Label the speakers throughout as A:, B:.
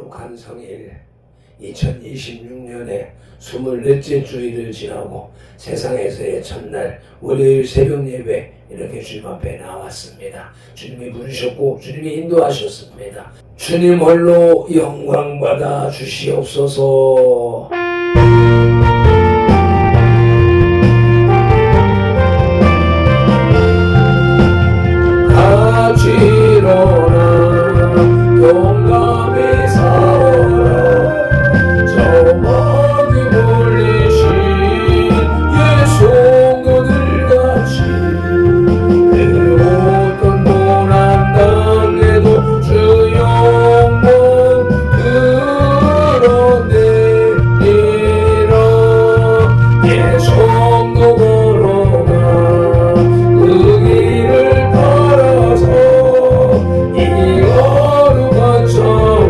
A: 거룩한 성일 2026년에 24째 주일을 지나고 세상에서의 첫날 월요일 새벽 예배 이렇게 주님 앞에 나왔습니다. 주님이 부르셨고 주님이 인도하셨습니다. 주님 홀로 영광 받아 주시옵소서. 같이 일어나 용감히 살아라. 저 멀리 몰리신 예수님들 같이 그 어떤 고난 당해도 주 영광 드러내리라. 예수님도 걸어가 그 길을 따라서 이 거룩한 싸움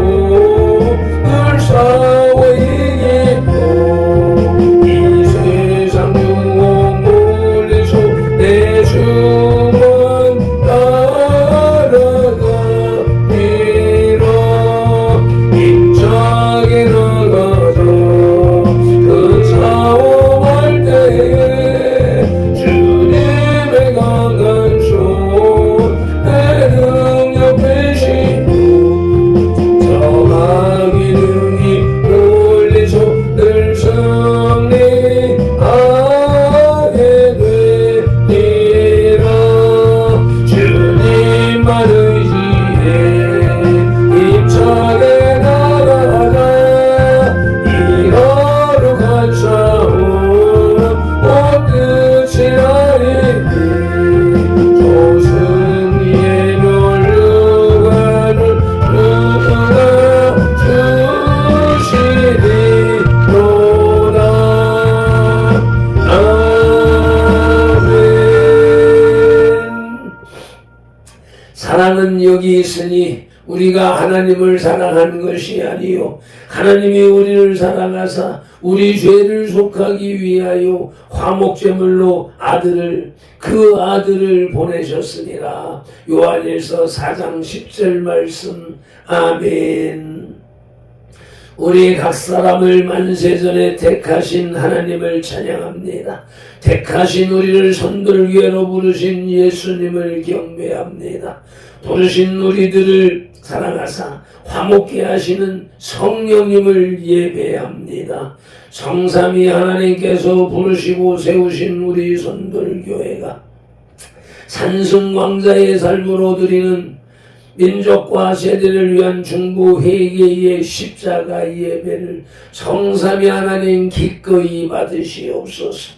A: 늘 싸워 이기고 이 세상 유혹 물리쳐 내 주만 따라가리라. 힘차게 나가자. 그 싸움할 때에 주님의 강한 손 내 능력 되시고 저마귀 등이 물리쳐 늘 승리하게 되리라. 주님만 의지해 힘차게 나가라. 이 거룩한 싸움 곧 끝이 아니니 저 승리의 면류관을 누가 주시리로다. 아멘. 사랑은 여기 있으니 우리가 하나님을 사랑하는 것이 아니요 하나님이 우리를 사랑하사 우리 죄를 속하기 위하여 화목제물로 그 아들을 보내셨으니라. 요한일서 4장 10절 말씀. 아멘. 우리 각 사람을 만세전에 택하신 하나님을 찬양합니다. 택하신 우리를 선들교회로 부르신 예수님을 경배합니다. 부르신 우리들을 사랑하사 화목케 하시는 성령님을 예배합니다. 성삼위 하나님께서 부르시고 세우신 우리 선들교회가 산승왕자의 삶으로 드리는 민족과 세대를 위한 중보 회개의 십자가 예배를 성삼위 하나님 기꺼이 받으시옵소서.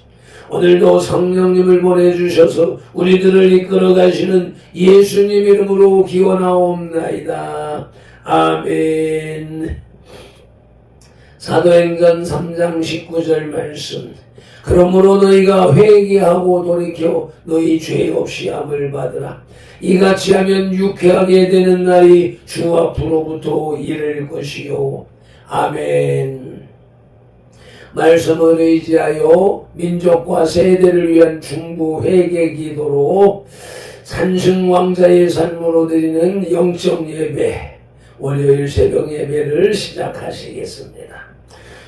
A: 오늘도 성령님을 보내주셔서 우리들을 이끌어 가시는 예수님 이름으로 기원하옵나이다. 아멘. 사도행전 3장 19절 말씀. 그러므로 너희가 회개하고 돌이켜 너희 죄 없이 함을 받으라. 이같이 하면 유쾌하게 되는 날이 주 앞으로부터 이를 것이요. 아멘. 말씀을 의지하여 민족과 세대를 위한 중보 회개 기도로 산승왕자의 삶으로 드리는 영적 예배, 월요일 새벽 예배를 시작하시겠습니다.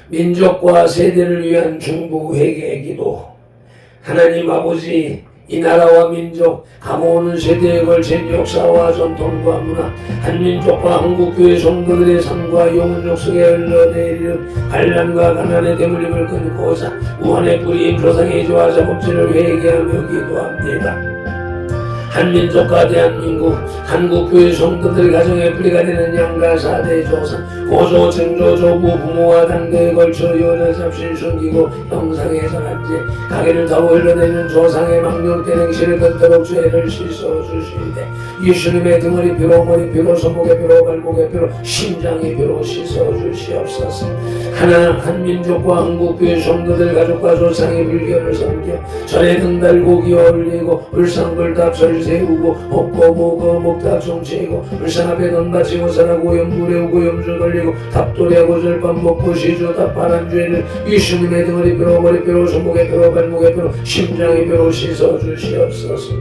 A: 민족과 세대를 위한 중보 회개 기도. 하나님 아버지, 이 나라와 민족, 가고오는 세대에 걸친 역사와 전통과 문화, 한민족과 한국교회 성도들의 삶과 영혼적 속에 흘러내리는 반란과 가난의 대물림을 끊고자 무한의 뿌리인 조상의 죄와 작업질을 회개하며 기도합니다. 한민족과 대한민국, 한국교회 성도들 가정의 뿌리가 되는 양가 4대 조상, 고조, 증조, 조부, 부모와 당대에 걸쳐 여러 잡신 숨기고 형상의 선한죄, 가게를 타고 흘러내리는 조상의 망령된 행실을 끊도록 죄를 씻어주시되 예수님의 등허리 피로, 머리 피로, 손목의 피로, 발목의 피로, 심장의 피로 씻어주시옵소서. 하나 한민족과 한국교회 성도들 가족과 조상의 불교를 섬겨 절에 등달고 기어 올리고 울상불답 설세우고 옥고 보고 목탁 송치고 울산 앞에 돈 바치고 살하고 염불해오고 염주 돌리고 답도리하고 절반 먹고 시주 답바란 죄를 예수님의 등허리 피로, 머리 피로, 손목의 피로, 발목의 피로, 심장의 피로 씻어주시옵소서.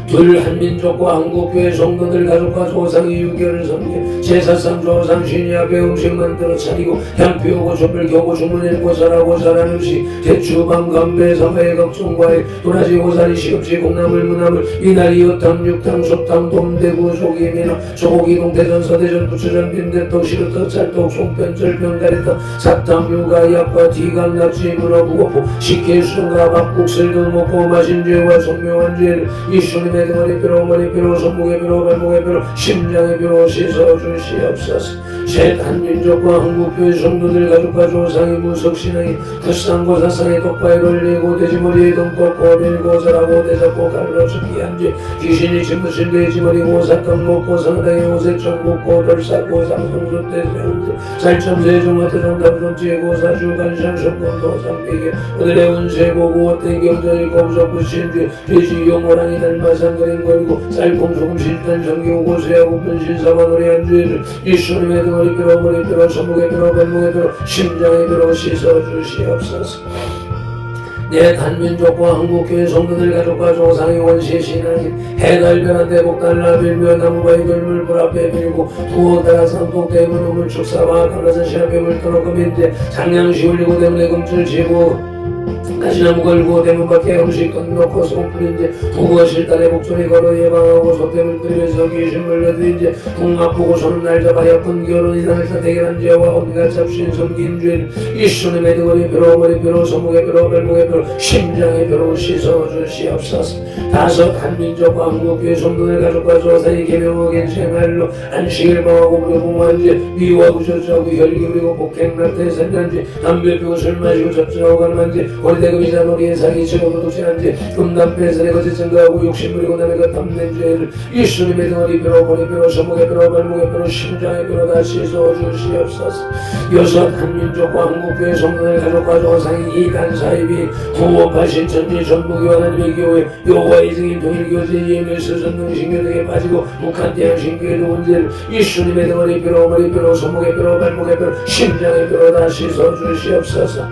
A: 둘 한민족과 한국교회 성도들 가족과 조상이 유교를 섬겨 제사상 조상 신이 앞에 음식 만들어 차리고 향 피우고 촛불 켜고 주문 읽고 살하고 살한 음식 대추방 감배 사과의 각종과일 도라지 고사리 시금치 콩나물 무나물 미나리 여탕 육탕 소탕 돔대구 소기 민어 소고기 동태전 서대전 부추전 빈대떡 시루떡 찰떡 송편 절편 가래떡 사탕 유가 약과 디강 낙지 문어 무거포 식혜 수가 밥국술도 먹고 마신 죄와 성묘한 죄를 이수님의 등허리 뼈로 머리 뼈로 손목의 뼈로 발목의 뼈로 심장의 뼈로 씻어주시옵소서. 셋 한민족과 한국교회 성도들 가족과 조상이 무속신앙이 굿상고 사상의 독바에 걸리고 돼지머리에 돈꺾고 밀고 절하고 대잡고 갈로 죽기 한죄 귀신이 침무신 돼지머리 고사떡 먹고 상당히 오색천 먹고 돌사고 상승수 대세운데 살점 세종화태 정답좀 찌고 사주 간산 석군 도상배계 오늘의 운세 보고 땡경전이 검석구 신죄 돼지 용호랑이 닮아산 그림 걸고 쌀콩 소금 신탄 정교 고세하고 분신사만 노래한 죄를 이수님의 등허리 뼈로 머리 뼈로 손목의 뼈로 발목의 뼈로 심장의 뼈로 씻어주시옵소서. 내 한민족과 한국교회 성도들 가족과 조상의 원시 신앙인 해달변한 대복달라 빌며 나무바위 돌물 불 앞에 빌고 두어다라 상동 대문 우물 축사와 감라산 시합에 물터놓고 민재 장량시 올리고 대문에 금줄 지고 가시나무 걸고 대문 밖에 음식 건너고 송풀인제 두고 실달에 목소리 걸어 예방하고 소tem을 끓이면서 귀신 물려드린제 동 아프고 손을 날 잡아 예쁜 결혼 이상에서 대결한 죄와 온갖 잡신 섬긴 죄를 이수님의 등허리 뼈로 머리 뼈로 손목의 뼈로 발목의 뼈로 심장의 뼈로 씻어주시옵소서. 다섯 한민족과 한국교회 성도들 가족과 조상이 계명하게 생활로 안식일 방하고 무료봉환제 미와 구조자고 혈기우리고 복행락대 산란제 담배 피우고 술 마시고 접전하고 가늠한제 거리대금이 잔머리에 사기치고 도둑질한제 금담배 살에 거짓 증거하고 욕심부리고 남의 것 탐낸 죄를 이수님의 등허리 뼈로 머리 뼈로 손목의 뼈로 발목의 뼈로 심장의 뼈로 다 씻어주시옵소서. 여섯 한민족과 한국교회 성도들 가족과 조상이 이단 사입이 구원하신 천지 전부교 하나님의 교회 여호와의 증인 통일교제 예매스 전능신교 등에 빠지고 북한 대양신교의 문제를 이수님의 등허리 뼈로 머리 뼈로 손목의 뼈로 발목의 뼈로 심장의 뼈로 다 씻어주시옵소서.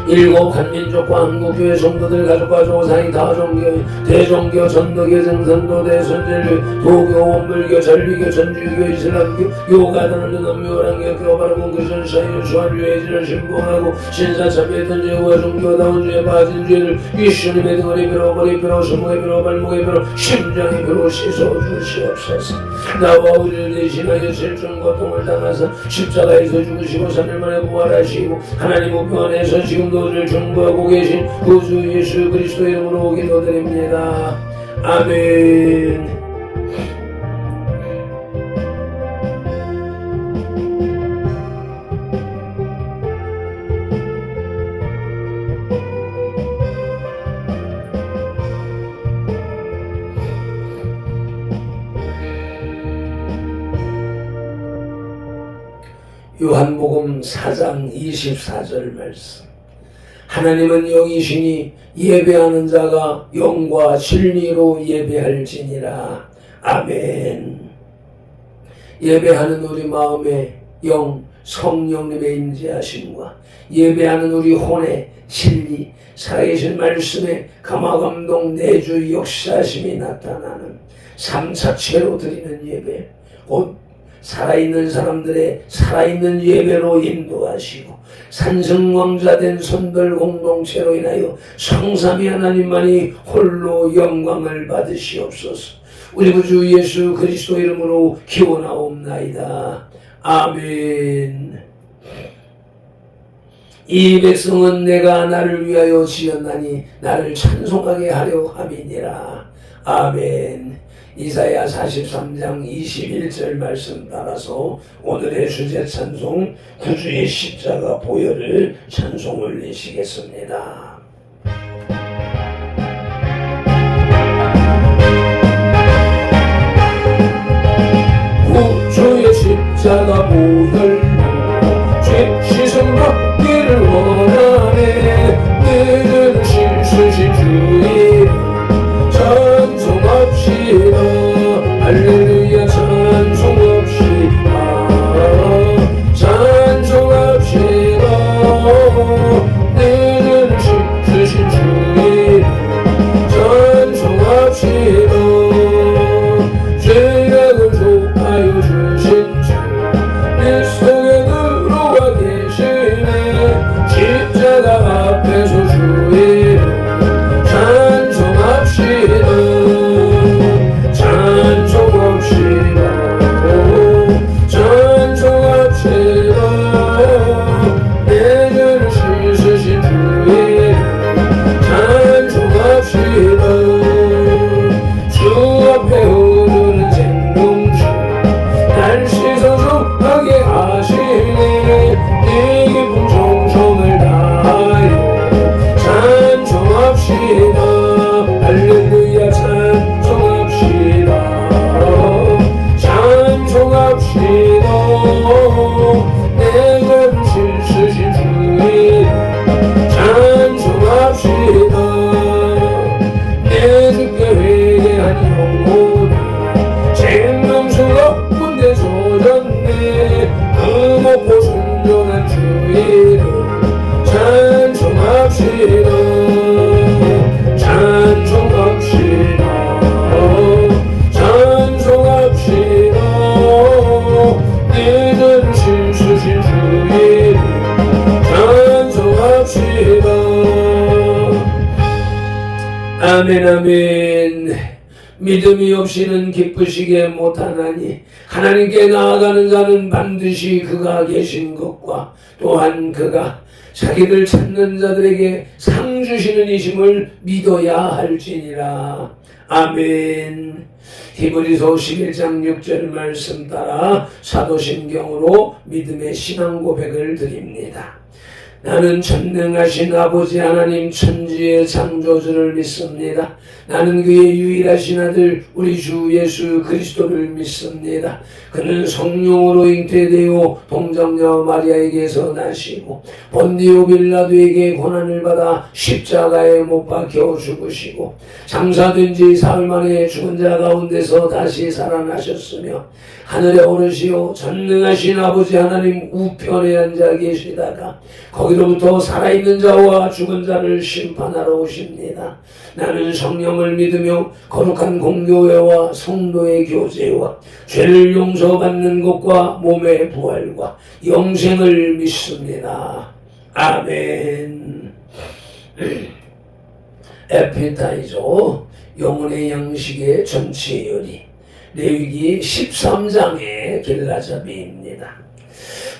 A: 일곱 한민족과 한국교회 성도들 가족과 조상이 다종교 대종교 전도교 정선도 대선제류 도교 원불교 전리교 전주교 이슬람교 요가단을 넘묘랑교 교바르고 그전 사이를 수환유해지를 신봉하고 신사참회 던제와 종교다운 죄에 빠진 죄를 이수님의 등허리 뼈로 머리 뼈로 손목의 뼈로 발목의 뼈로 심장의 뼈로 씻어주시옵소서. 나와 우리를 대신하여 실종 고통을 당하사 십자가에서 죽으시고 3일 만에 부활하시고 하나님 우편 안에서 지금도 를 중보하고 계신 구주 예수 그리스도 이름으로 기도드립니다. 아멘. 요한복음 4장 24절 말씀. 하나님은 영이시니 예배하는 자가 영과 진리로 예배할지니라. 아멘. 예배하는 우리 마음에 영 성령님의 임재하심과 예배하는 우리 혼의 진리 살아계신 말씀에 감화감동 내주 역사심이 나타나는 삶 자체로 드리는 예배, 곧 살아있는 사람들의 살아있는 예배로 인도하시고 산성왕자된 선별 공동체로 인하여 성삼위 하나님만이 홀로 영광을 받으시옵소서. 우리 구주 예수 그리스도 이름으로 기원하옵나이다. 아멘. 이 백성은 내가 나를 위하여 지었나니 나를 찬송하게 하려 함이니라. 아멘. 이사야 43장 21절 말씀 따라서 오늘의 주제 찬송 구주의 십자가 보혈을 찬송 올리시겠습니다. 구주의 십자가 보혈로 죄 씻음 받기를 원하네. 너희는 실수신 주의 찬송합시다. 할렐루야 찬송합시다. 찬송합시다. 너희는 날 씻어주게 하시네. 네 기쁜 정성을 다하여 찬송합시다. 할렐루야 찬송합시다. 찬송합시다. 내 죄를 씻으신 주의 찬송합시다. 내 주께 회개한 영혼 생명수가 문대 젖었네. 그 먹고 순전한 주의 이름 찬송합시다. 찬송합시다. 찬송합시다. 내 죄를 씻으신 주의 이름 찬송합시다. 아멘 아멘. 믿음이 없이는 기쁘시게 못하나니 하나님께 나아가는 자는 반드시 그가 계신 것과 또한 그가 자기를 찾는 자들에게 상 주시는 이심을 믿어야 할지니라. 아멘. 히브리서 11장 6절 말씀 따라 사도신경으로 믿음의 신앙 고백을 드립니다. 나는 전능하신 아버지 하나님 천지의 창조주를 믿습니다. 나는 그의 유일하신 아들 우리 주 예수 그리스도를 믿습니다. 그는 성령으로 잉태되어 동정녀 마리아에게서 나시고 본디오 빌라도에게 고난을 받아 십자가에 못 박혀 죽으시고 장사된 지 사흘 만에 죽은 자 가운데서 다시 살아나셨으며 하늘에 오르시어 전능하신 아버지 하나님 우편에 앉아 계시다가 거기로부터 살아있는 자와 죽은 자를 심판하러 오십니다. 나는 성령을 믿으며 거룩한 공교회와 성도의 교제와 죄를 용서받는 것과 몸의 부활과 영생을 믿습니다. 아멘. 에피타이저 영혼의 양식의 전체 요리 레위기 13장의 길라잡이입니다.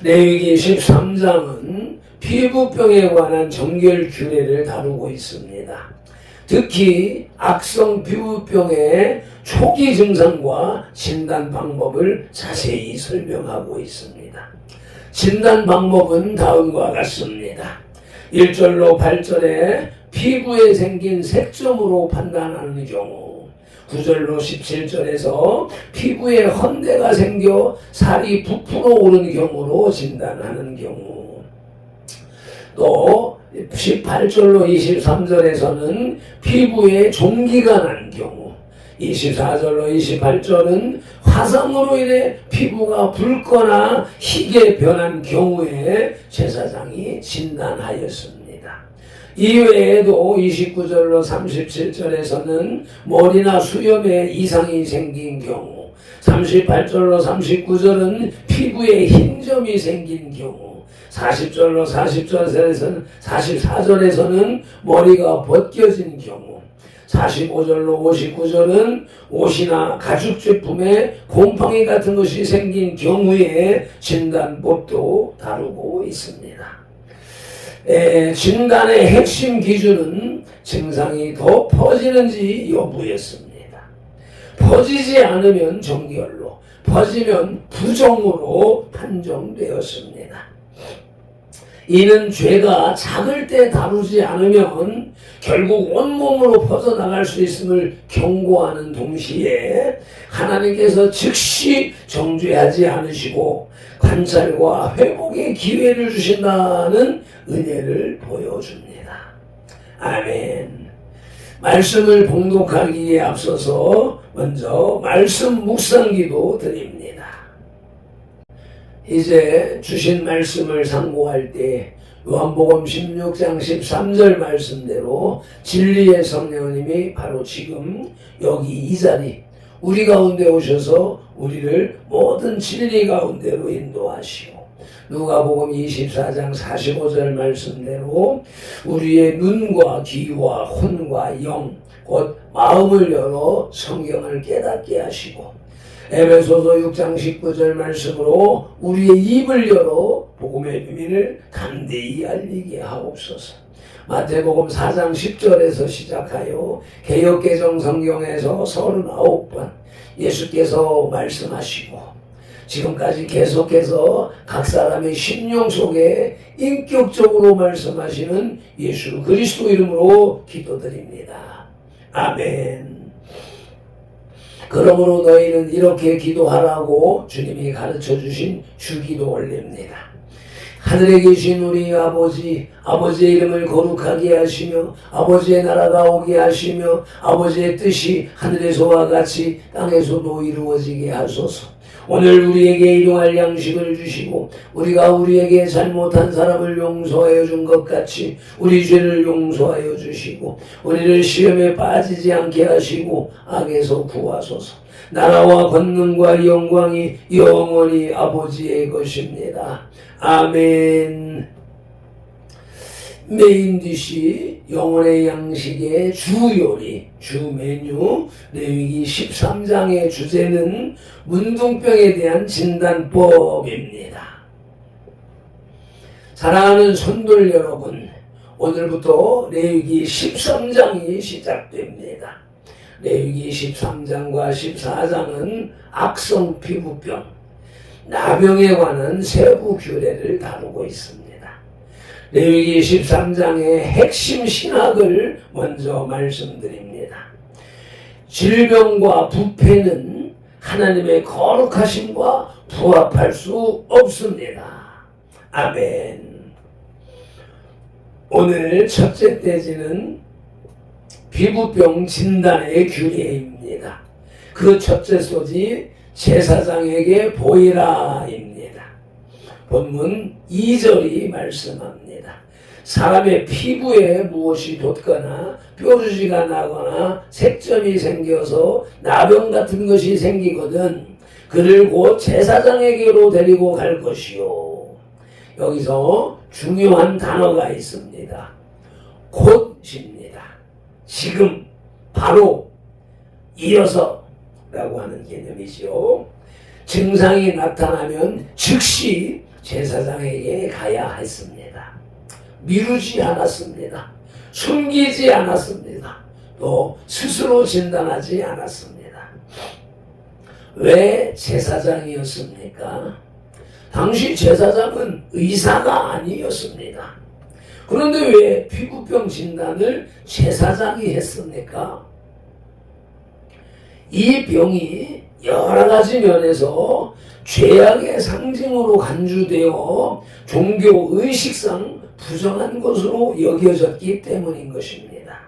A: 레위기 13장은 피부병에 관한 정결 규례를 다루고 있습니다. 특히 악성 피부병의 초기 증상과 진단 방법을 자세히 설명하고 있습니다. 진단 방법은 다음과 같습니다. 1절로 8절에 피부에 생긴 색점으로 판단하는 경우, 9절로 17절에서 피부에 헌대가 생겨 살이 부풀어 오른 경우로 진단하는 경우, 또 18절로 23절에서는 피부에 종기가 난 경우, 24절로 28절은 화상으로 인해 피부가 붉거나 희게 변한 경우에 제사장이 진단하였습니다. 이외에도 29절로 37절에서는 머리나 수염에 이상이 생긴 경우, 38절로 39절은 피부에 흰 점이 생긴 경우, 40절로 44절에서는 머리가 벗겨진 경우, 45절로 59절은 옷이나 가죽 제품에 곰팡이 같은 것이 생긴 경우에 진단법도 다루고 있습니다. 진단의 핵심 기준은 증상이 더 퍼지는지 여부였습니다. 퍼지지 않으면 정결로, 퍼지면 부정으로 판정되었습니다. 이는 죄가 작을 때 다루지 않으면 결국 온몸으로 퍼져나갈 수 있음을 경고하는 동시에 하나님께서 즉시 정죄하지 않으시고 관찰과 회복의 기회를 주신다는 은혜를 보여줍니다. 아멘. 말씀을 봉독하기에 앞서서 먼저 말씀 묵상기도 드립니다. 이제 주신 말씀을 상고할 때 요한복음 16장 13절 말씀대로 진리의 성령님이 바로 지금 여기 이 자리 우리 가운데 오셔서 우리를 모든 진리 가운데로 인도하시고, 누가복음 24장 45절 말씀대로 우리의 눈과 귀와 혼과 영, 곧 마음을 열어 성경을 깨닫게 하시고, 에베소서 6장 19절 말씀으로 우리의 입을 열어 복음의 비밀을 담대히 알리게 하옵소서. 마태복음 4장 10절에서 시작하여 개역개정 성경에서 39번 예수께서 말씀하시고, 지금까지 계속해서 각 사람의 심령 속에 인격적으로 말씀하시는 예수 그리스도 이름으로 기도드립니다. 아멘. 그러므로 너희는 이렇게 기도하라고 주님이 가르쳐 주신 주기도 올립니다. 하늘에 계신 우리 아버지, 아버지의 이름을 거룩하게 하시며 아버지의 나라가 오게 하시며 아버지의 뜻이 하늘에서와 같이 땅에서도 이루어지게 하소서. 오늘 우리에게 일용할 양식을 주시고 우리가 우리에게 잘못한 사람을 용서하여 준 것 같이 우리 죄를 용서하여 주시고 우리를 시험에 빠지지 않게 하시고 악에서 구하소서. 나라와 권능과 영광이 영원히 아버지의 것입니다. 아멘. 메인 디시 영혼의 양식의 주 요리, 주 메뉴 레위기 13장의 주제는 문둥병에 대한 진단법입니다. 사랑하는 성도들 여러분, 오늘부터 레위기 13장이 시작됩니다. 레위기 13장과 14장은 악성 피부병, 나병에 관한 세부 규례를 다루고 있습니다. 레위기 13장의 핵심 신학을 먼저 말씀드립니다. 질병과 부패는 하나님의 거룩하심과 부합할 수 없습니다. 아멘. 오늘 첫째 대지는 피부병 진단의 규례입니다. 그 첫째 소지 제사장에게 보이라입니다. 본문 2절이 말씀합니다. 사람의 피부에 무엇이 돋거나 뾰루지가 나거나 색점이 생겨서 나병 같은 것이 생기거든 그를 곧 제사장에게로 데리고 갈 것이요. 여기서 중요한 단어가 있습니다. 곧입니다. 지금, 바로, 이어서 라고 하는 개념이죠. 증상이 나타나면 즉시 제사장에게 가야 했습니다. 미루지 않았습니다. 숨기지 않았습니다. 또 스스로 진단하지 않았습니다. 왜 제사장이었습니까? 당시 제사장은 의사가 아니었습니다. 그런데 왜 피부병 진단을 제사장이 했습니까? 이 병이 여러 가지 면에서 죄악의 상징으로 간주되어 종교 의식상 부정한 것으로 여겨졌기 때문인 것입니다.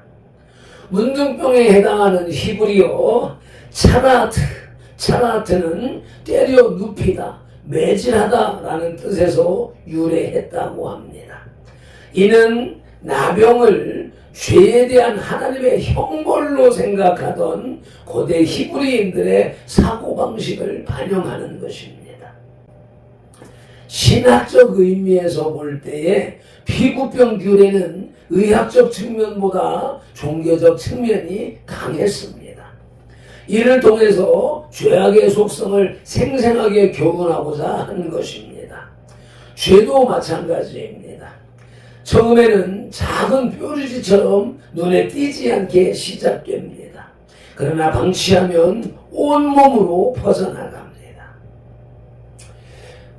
A: 문둥병에 해당하는 히브리어 차라트는 때려 눕히다, 매질하다라는 뜻에서 유래했다고 합니다. 이는 나병을 죄에 대한 하나님의 형벌로 생각하던 고대 히브리인들의 사고방식을 반영하는 것입니다. 신학적 의미에서 볼 때에 피부병 규례는 의학적 측면보다 종교적 측면이 강했습니다. 이를 통해서 죄악의 속성을 생생하게 교훈하고자 하는 것입니다. 죄도 마찬가지입니다. 처음에는 작은 뾰루지처럼 눈에 띄지 않게 시작됩니다. 그러나 방치하면 온몸으로 퍼져나갑니다.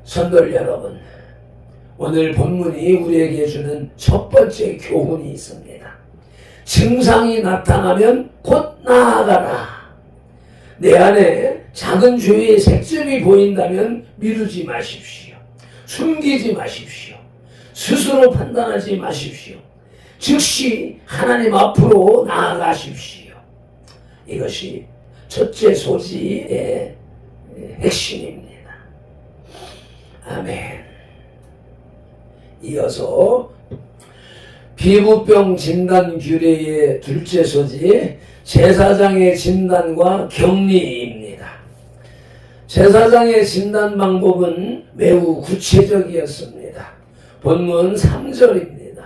A: 성도들 여러분, 오늘 본문이 우리에게 주는 첫 번째 교훈이 있습니다. 증상이 나타나면 곧 나아가라. 내 안에 작은 죄의 색점이 보인다면 미루지 마십시오. 숨기지 마십시오. 스스로 판단하지 마십시오. 즉시 하나님 앞으로 나아가십시오. 이것이 첫째 소지의 핵심입니다. 아멘. 이어서 피부병 진단 규례의 둘째 소지 제사장의 진단과 격리입니다. 제사장의 진단 방법은 매우 구체적이었습니다. 본문 3절입니다.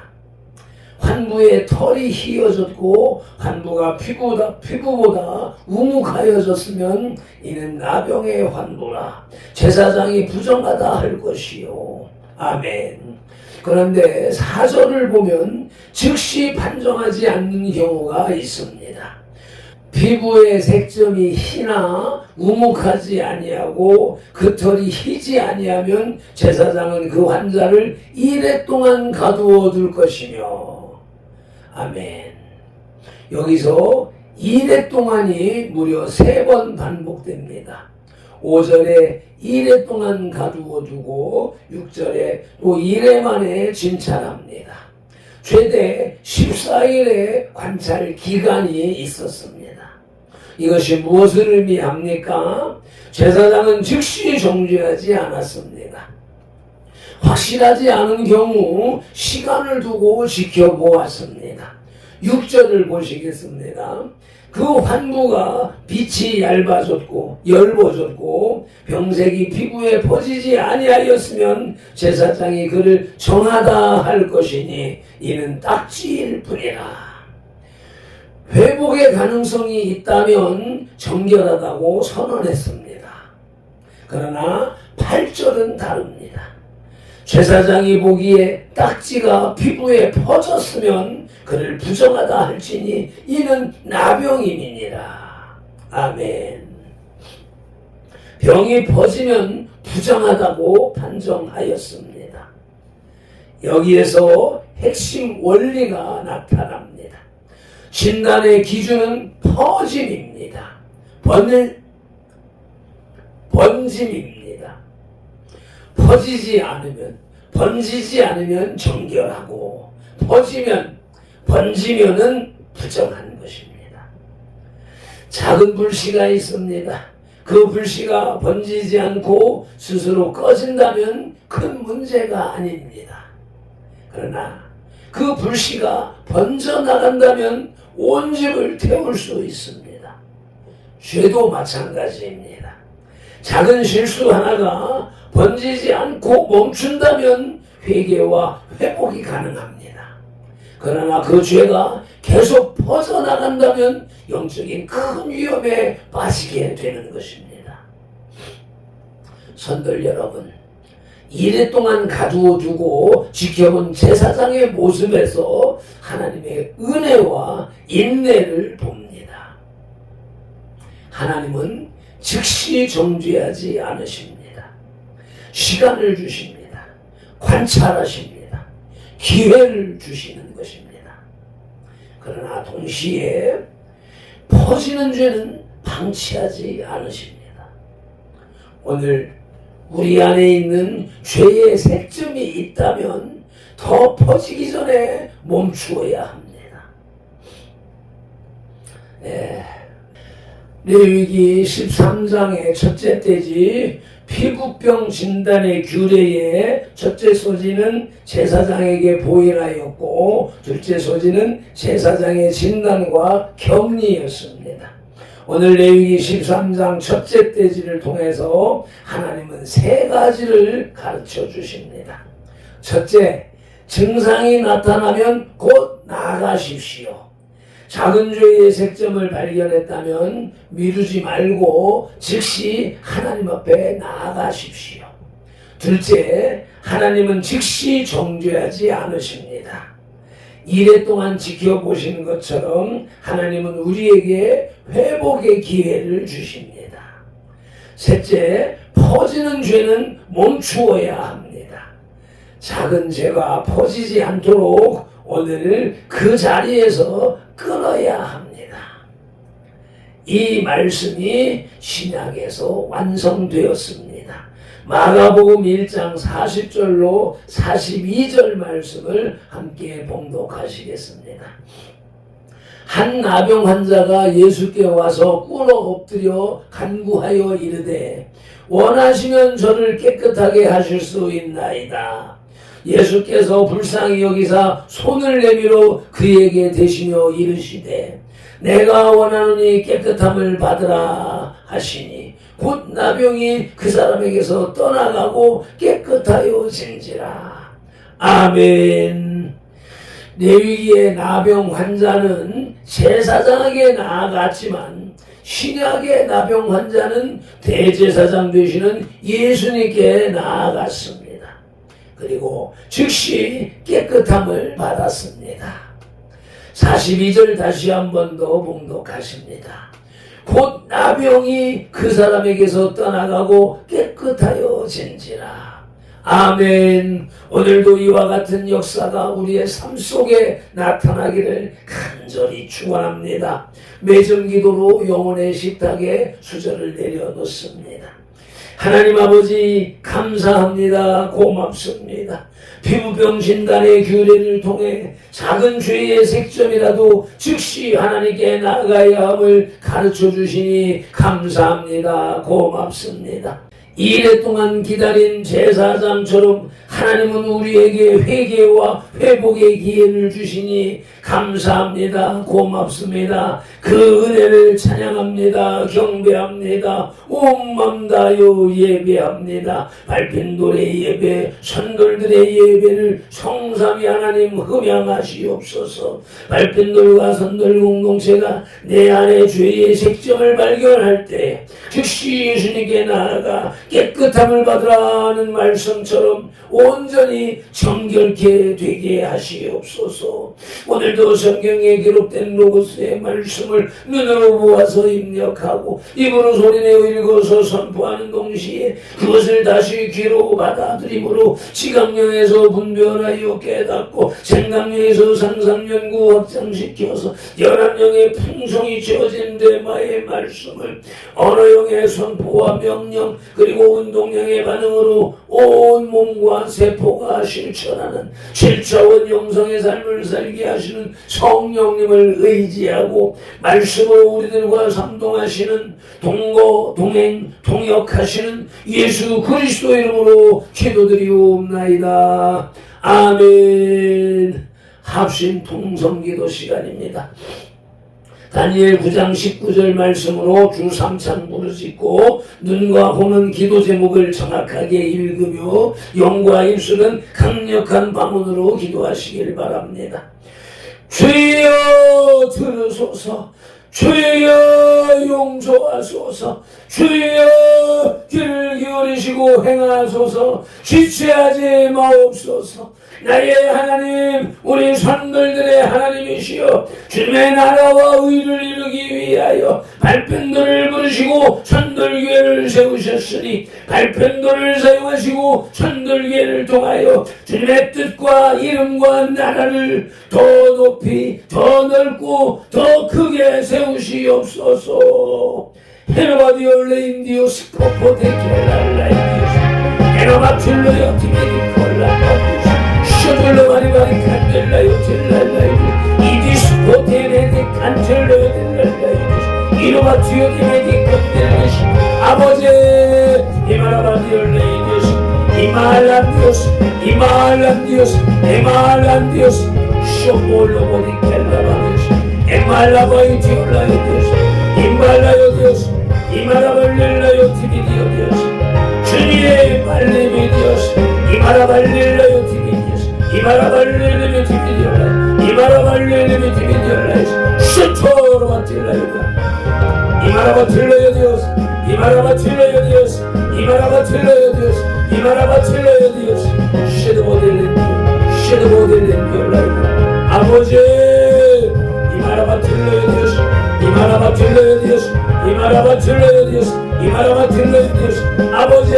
A: 환부의 털이 휘어졌고 환부가 피부보다 우묵하여졌으면 이는 나병의 환부라. 제사장이 부정하다 할 것이요. 아멘. 그런데 4절을 보면 즉시 판정하지 않는 경우가 있습니다. 피부의 색점이 희나 우묵하지 아니하고 그 털이 희지 아니하면 제사장은 그 환자를 이래 동안 가두어 둘 것이며. 아멘. 여기서 이래 동안이 무려 3번 반복됩니다. 5절에 이래 동안 가두어 두고 6절에 또 이래 만에 진찰합니다. 최대 14일의 관찰 기간이 있었습니다. 이것이 무엇을 의미합니까? 제사장은 즉시 정죄하지 않았습니다. 확실하지 않은 경우 시간을 두고 지켜보았습니다. 6절을 보시겠습니다. 그 환부가 빛이 얇아졌고 엷어졌고 병색이 피부에 퍼지지 아니하였으면 제사장이 그를 정하다 할 것이니 이는 딱지일 뿐이라. 회복의 가능성이 있다면 정결하다고 선언했습니다. 그러나 8절은 다릅니다. 제사장이 보기에 딱지가 피부에 퍼졌으면 그를 부정하다 할지니 이는 나병임이니라. 아멘. 병이 퍼지면 부정하다고 판정하였습니다. 여기에서 핵심 원리가 나타납니다. 진단의 기준은 퍼짐입니다. 번짐입니다. 번지지 않으면 정결하고 번지면은 부정한 것입니다. 작은 불씨가 있습니다. 그 불씨가 번지지 않고 스스로 꺼진다면 큰 문제가 아닙니다. 그러나 그 불씨가 번져나간다면 온 집을 태울 수 있습니다. 죄도 마찬가지입니다. 작은 실수 하나가 번지지 않고 멈춘다면 회개와 회복이 가능합니다. 그러나 그 죄가 계속 퍼져나간다면 영적인 큰 위험에 빠지게 되는 것입니다. 성도 여러분, 이래 동안 가두어 두고 지켜본 제사장의 모습에서 하나님의 은혜와 인내를 봅니다. 하나님은 즉시 정죄하지 않으십니다. 시간을 주십니다. 관찰하십니다. 기회를 주시는 것입니다. 그러나 동시에 퍼지는 죄는 방치하지 않으십니다. 오늘 우리 안에 있는 죄의 색점이 있다면 더 퍼지기 전에 멈추어야 합니다. 레위기 13장의 첫째 떼지 피부병 진단의 규례의 첫째 소지는 제사장에게 보일하였고 둘째 소지는 제사장의 진단과 격리였습니다. 오늘 레위기 13장 첫째 떼지를 통해서 하나님은 3가지를 가르쳐 주십니다. 첫째, 증상이 나타나면 곧 나가십시오. 작은 죄의 색점을 발견했다면 미루지 말고 즉시 하나님 앞에 나아가십시오. 둘째, 하나님은 즉시 정죄하지 않으십니다. 이래 동안 지켜보신 것처럼 하나님은 우리에게 회복의 기회를 주십니다. 셋째, 퍼지는 죄는 멈추어야 합니다. 작은 죄가 퍼지지 않도록 오늘 그 자리에서 끊어야 합니다. 이 말씀이 신약에서 완성되었습니다. 마가복음 1장 40절로 42절 말씀을 함께 봉독하시겠습니다. 한 나병 환자가 예수께 와서 꿇어 엎드려 간구하여 이르되 원하시면 저를 깨끗하게 하실 수 있나이다. 예수께서 불쌍히 여기사 손을 내밀어 그에게 대시며 이르시되 내가 원하노니 깨끗함을 받으라 하시니 곧 나병이 그 사람에게서 떠나가고 깨끗하여진지라. 아멘. 레위기의 나병 환자는 제사장에게 나아갔지만 신약의 나병 환자는 대제사장 되시는 예수님께 나아갔습니다. 그리고 즉시 깨끗함을 받았습니다. 42절 다시 한 번 더 봉독하십니다. 곧 나병이 그 사람에게서 떠나가고 깨끗하여진지라. 아멘. 오늘도 이와 같은 역사가 우리의 삶 속에 나타나기를 간절히 축원합니다. 매점 기도로 영혼의 식탁에 수저를 내려놓습니다. 하나님 아버지 감사합니다. 고맙습니다. 피부병 진단의 규례를 통해 작은 죄의 색점이라도 즉시 하나님께 나아가야 함을 가르쳐 주시니 감사합니다. 고맙습니다. 2일 동안 기다린 제사장처럼 하나님은 우리에게 회개와 회복의 기회를 주시니 감사합니다. 고맙습니다. 그 은혜를 찬양합니다. 경배합니다. 온 맘 다하여 예배합니다. 밟힌 돌의 예배, 선돌들의 예배를 성삼위 하나님 흠양하시옵소서. 밟힌 돌과 선돌 공동체가 내 안에 죄의 색점을 발견할 때 즉시 예수님께 나아가 깨끗함을 받으라는 말씀처럼 온전히 정결케 되게 하시옵소서. 오늘도 성경에 기록된 로고스의 말씀을 눈으로 보아서 입력하고 입으로 소리내어 읽어서 선포하는 동시에 그것을 다시 귀로 받아들임으로 지각령에서 분별하여 깨닫고 생각령에서 상상연구 확장시켜서 연합령의 풍성이 채워진 데마의 말씀을 언어형의 선포와 명령 그리고 운동량의 반응으로 온 몸과 세포가 실천하는 7차원 영성의 삶을 살게 하시는 성령님을 의지하고 말씀으로 우리들과 상동하시는 동거, 동행, 동역하시는 예수 그리스도 이름으로 기도드리옵나이다. 아멘. 합심 통성기도 시간입니다. 다니엘 9장 19절 말씀으로 주 3창 부르짖고 눈과 코는 기도 제목을 정확하게 읽으며 영과 입술은 강력한 방언으로 기도하시길 바랍니다. 주여 들으소서. 주여 용서하소서. 주여 귀를 기울이시고 행하소서. 지체하지 마옵소서. 나의 하나님, 우리 선들들의 하나님이시여, 주님의 나라와 의를 이루기 위하여 발편도를 부르시고 선들교회를 세우셨으니 발편도를 사용하시고 선들교회를 통하여 주님의 뜻과 이름과 나라를 더 높이 더 넓고 더 크게 세우시옵소서. 헤노바디올레인디오스 포포데켈랄라인디오스 헤노바출로요 디메디콜라바디오스 쇼돌로 마리바리 칸델라요 딜랄라이드 이디스포테네데 칸텔로요 딜랄라이드 이노바티오 디메디 칸델라시 아버지 이마라바디올레인디오스 이말란디오스 이말란디오스 에말란디오스 쇼몰로보디 켈라바디오스 에말라바이티올라이디오스 임발라요 디오스 이마라발릴라요 티비디오 디오스 주님의 말레미 디오스 이마라발릴라요 티비디오스 이마라발릴라요 티비디오라 이마라발릴라요 티비디오라 슈토로바틸라요 이마라바틸라요 디오스 이마라바틸라요 디오스 이마라바틸라요 디오스 이마라바틸라요 디오스 쉐드보델렌디올라요 아버지 이마라바틸라요 디오스 이마라바틸라요 디오스 이마라바틸라요 디오스 이마라바틸라요 디오스 아버지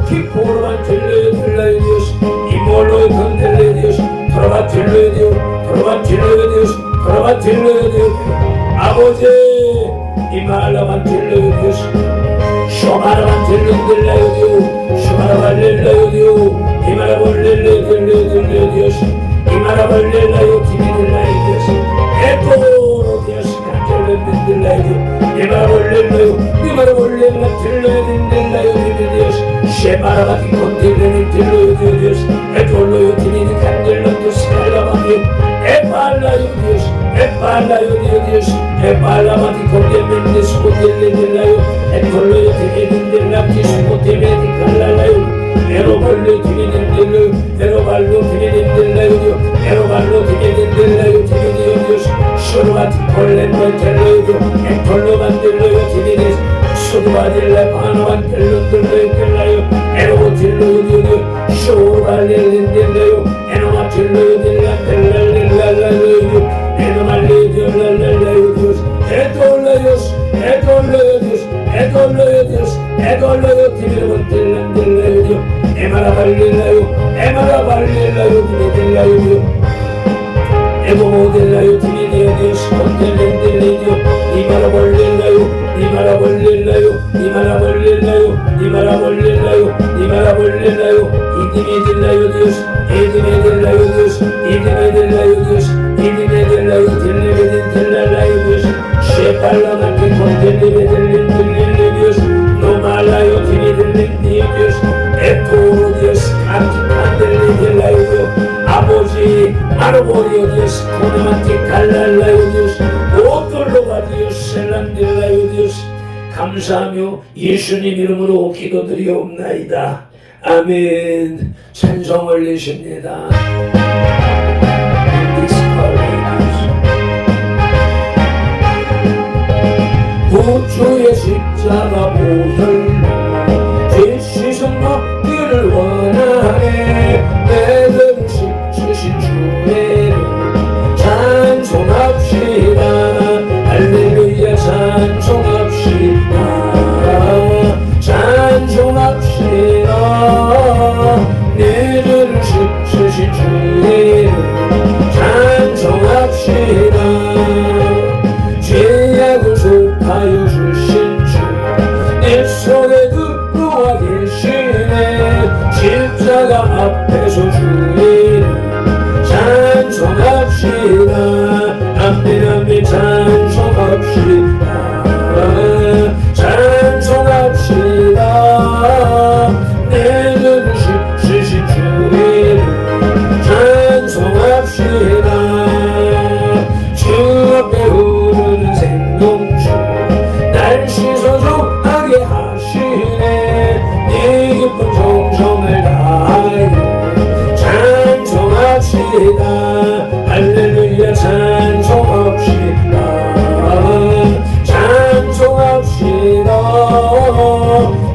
A: 기포로바틸라요 디오스 이몰로요 건델라요 디오스 토라바틸라요 디오스 토라바틸라요 디오스 토라바틸라요 디오스 아버지 이마라바틸라요 디오스 쇼마라바틸라요 디오스 쇼마라발릴라요 디오스 이마라발릴라요 디오스 이마라발릴라요 디비딜라요 디오스 에토로 디오스 칸텔레빈딜라요 이마라볼렐라요 이마라볼렐라 딜라요 딘딜라요 디비디오스 쉐마라바티 콘딜레는 딜로요 디오디오스 에톨로요 디니니 칸딜라도 스칼라바디오 에팔라요 디오스 에팔라요 디오디오스 에팔라바티 콘딜레는 스코딜레딜라요 에톨로요 디니딘딜라 키스코딜레디 칼랄라요 에로발로 디니딘딜라요 에로발로 디니딘딜라요 에로발로 디니딘딜라요 디비디오디오스 쇼르바티 콜렌만 텔로요 앵콜로 만들로요 디니디스 소르바딜라 바노만 텔로들로요 텔라요 에로고 틸로요 디오디오 쇼발릴린딜로요 에노마 틸로요 딜라 텔랄릴랄라요 에노마 디베르 델란델라요 에마라발릴라요 에마라발릴라요 디베델라요 에보모델라요 디베디아디오 스콘델렌델레디오 이마라벌릴라요 이마라벌릴라요 이마라벌릴라요 이마라벌릴라요 이마라벌릴라요 이디메델라요 디오스 이디메델라요 디오스 이디메델라요 디오스 이디메델라요 델레베딘 델랄라요 디오스 셰팔라만테 콘델레베델린 델릴레 디오스 노말라요 디메델린 디오스 에토로 디오스 칸티칸델레 델라요 디오스 아버지 아르보리오 디오스 코네만테 갈랄라요 디오스 오돌로가 디오스 셀란델라요 디오스 감사하며 예수님 이름으로 기도드리옵나이다. 아멘. 찬송 올리십니다. 구주의 십자가 보혈로 죄 씻은 먹기를 원하네. 내들 주신 주의 찬송합시다. 할렐루야 찬송합시다. 찬송합시다. 내들 주신 주의 찬송합시다. 죄악을 속하여 주신 주 내 속에 들어와 계시네. 십자가 앞에서 주의 찬송합시다. 아멘 아멘 찬송합시다. 찬송합시다. 내는 주신 주의 찬송합시다. 주 앞에 흐르는 생명주 날 씻어주하게 하시네. 네 깊은 정성을 다하여 찬송합시다. 할렐루야 찬송합시다. 찬송합시다.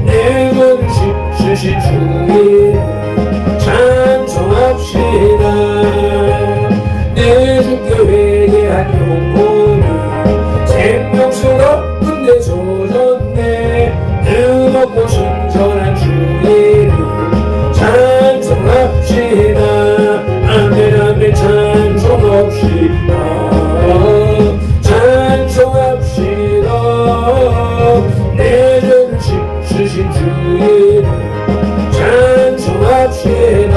A: 내는 주신 주의 찬송합시다. 내 주께 회개한 영혼이 생명스러운 데 젖었네. 뜨겁고 순전한 주의 찬송합시다. 아멘 아멘 찬송합시다. 찬송합시다. 내전 주신 주의 찬송합시다.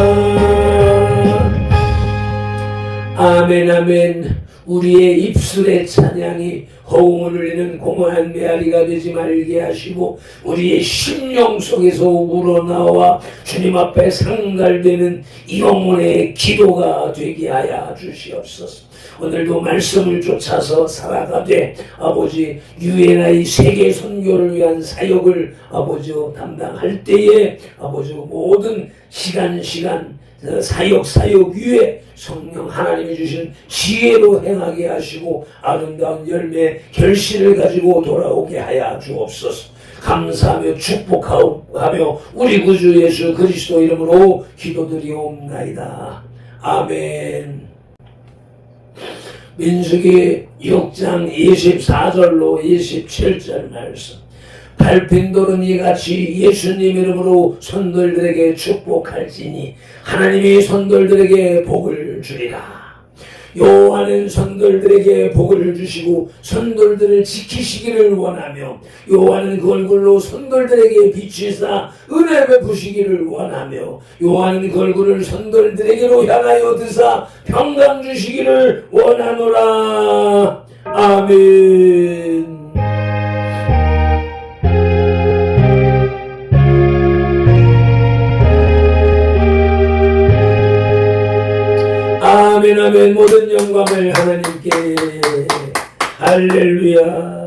A: 아멘 아멘. 우리의 입술의 찬양이 호응을 울리는 공허한 메아리가 되지 말게 하시고 우리의 심령 속에서 우러나와 주님 앞에 상달되는 영혼의 기도가 되게 하여 주시옵소서. 오늘도 말씀을 쫓아서 살아가되 아버지 UNI 세계 선교를 위한 사역을 아버지 담당할 때에 아버지 모든 시간 사역 위에 성령 하나님이 주신 지혜로 행하게 하시고 아름다운 열매 결실을 가지고 돌아오게 하여 주옵소서. 감사하며 축복하며 우리 구주 예수 그리스도 이름으로 기도드리옵나이다. 아멘. 민수기 6장 24절로 27절 말씀. 밟힌 돌은 이같이 예수님 이름으로 손돌들에게 축복할지니 하나님이 손돌들에게 복을 주리라. 여호와는 손돌들에게 복을 주시고 손돌들을 지키시기를 원하며 여호와는 그 얼굴로 손돌들에게 비추사 은혜 베푸시기를 원하며 여호와는 그 얼굴을 손돌들에게로 향하여 드사 평강 주시기를 원하노라. 아멘. 아멘 아멘. 모든 영광을 하나님께. 할렐루야.